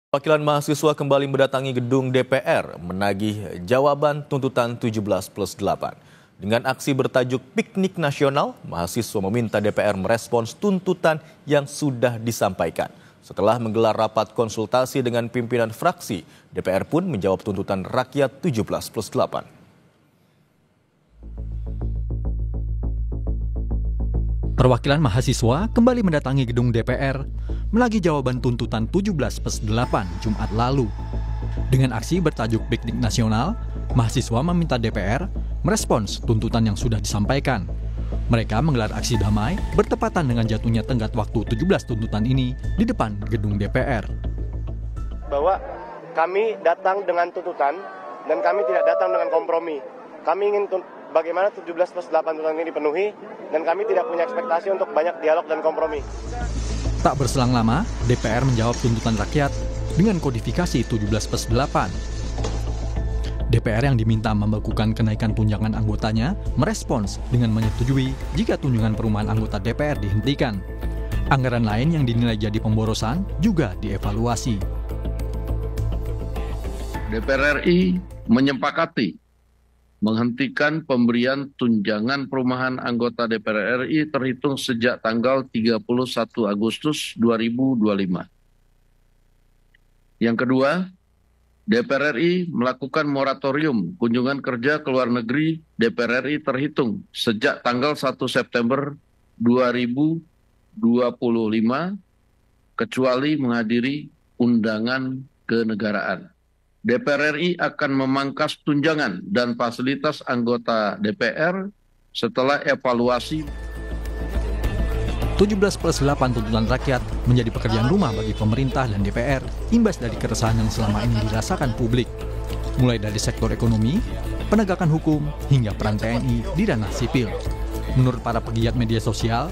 Wakilan mahasiswa kembali mendatangi gedung DPR menagih jawaban tuntutan 17+8. Dengan aksi bertajuk Piknik Nasional, mahasiswa meminta DPR merespons tuntutan yang sudah disampaikan. Setelah menggelar rapat konsultasi dengan pimpinan fraksi, DPR pun menjawab tuntutan rakyat 17+8. Perwakilan mahasiswa kembali mendatangi gedung DPR menagih jawaban tuntutan 17+8 Jumat lalu. Dengan aksi bertajuk Piknik Nasional, mahasiswa meminta DPR merespons tuntutan yang sudah disampaikan. Mereka menggelar aksi damai bertepatan dengan jatuhnya tenggat waktu 17 tuntutan ini di depan gedung DPR. Bahwa kami datang dengan tuntutan dan kami tidak datang dengan kompromi. Kami ingin bagaimana 17+8 tuntutan ini dipenuhi dan kami tidak punya ekspektasi untuk banyak dialog dan kompromi. Tak berselang lama, DPR menjawab tuntutan rakyat dengan kodifikasi 17+8. DPR yang diminta membekukan kenaikan tunjangan anggotanya merespons dengan menyetujui jika tunjangan perumahan anggota DPR dihentikan. Anggaran lain yang dinilai jadi pemborosan juga dievaluasi. DPR RI menyepakati menghentikan pemberian tunjangan perumahan anggota DPR RI terhitung sejak tanggal 31 Agustus 2025. Yang kedua, DPR RI melakukan moratorium kunjungan kerja ke luar negeri DPR RI terhitung sejak tanggal 1 September 2025 kecuali menghadiri undangan kenegaraan. DPR RI akan memangkas tunjangan dan fasilitas anggota DPR setelah evaluasi. 17+8 tuntutan rakyat menjadi pekerjaan rumah bagi pemerintah dan DPR, imbas dari keresahan yang selama ini dirasakan publik. Mulai dari sektor ekonomi, penegakan hukum, hingga peran TNI di ranah sipil. Menurut para pegiat media sosial,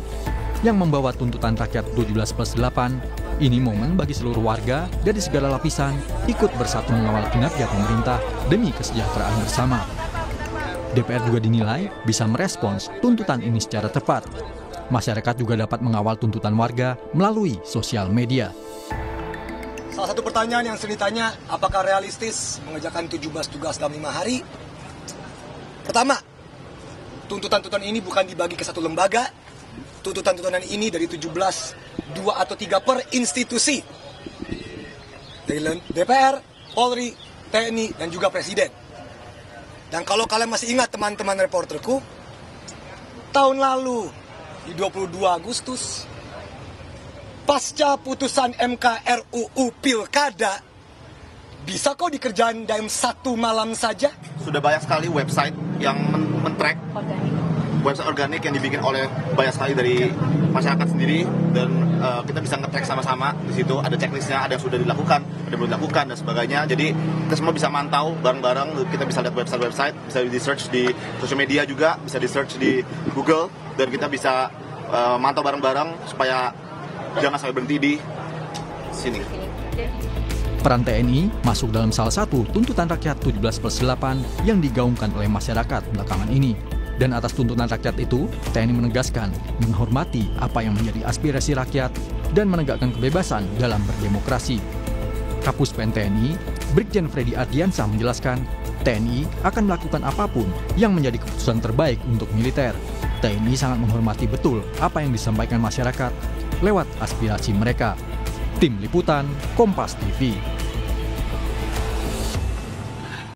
yang membawa tuntutan rakyat 17+8, ini momen bagi seluruh warga dari segala lapisan ikut bersatu mengawal kinerja pemerintah demi kesejahteraan bersama. DPR juga dinilai bisa merespons tuntutan ini secara tepat. Masyarakat juga dapat mengawal tuntutan warga melalui sosial media. Salah satu pertanyaan yang sering ditanya, apakah realistis mengerjakan 17 tugas dalam 5 hari? Pertama, tuntutan-tuntutan ini bukan dibagi ke satu lembaga. Tuntutan-tuntutan ini dari 17, 2 atau 3 per institusi. Dari DPR, Polri, TNI, dan juga Presiden. Dan kalau kalian masih ingat teman-teman reporterku, tahun lalu, di 22 Agustus, pasca putusan MK RUU Pilkada, bisa kok dikerjain dalam 1 malam saja? Sudah banyak sekali website yang men-track website organik yang dibikin oleh banyak sekali dari masyarakat sendiri, dan kita bisa nge-track sama-sama. Di situ ada checklistnya, ada yang sudah dilakukan, ada yang belum dilakukan, dan sebagainya. Jadi kita semua bisa mantau bareng-bareng, kita bisa lihat website-website, bisa di-search di sosial media juga, bisa di-search di Google, dan kita bisa mantau bareng-bareng supaya jangan sampai berhenti di sini. Peran TNI masuk dalam salah satu tuntutan rakyat 17+8 yang digaungkan oleh masyarakat belakangan ini. Dan atas tuntutan rakyat itu, TNI menegaskan menghormati apa yang menjadi aspirasi rakyat dan menegakkan kebebasan dalam berdemokrasi. Kapus Pen TNI, Brigjen Freddy Ardiansah menjelaskan, TNI akan melakukan apapun yang menjadi keputusan terbaik untuk militer. TNI sangat menghormati betul apa yang disampaikan masyarakat lewat aspirasi mereka. Tim Liputan, Kompas TV.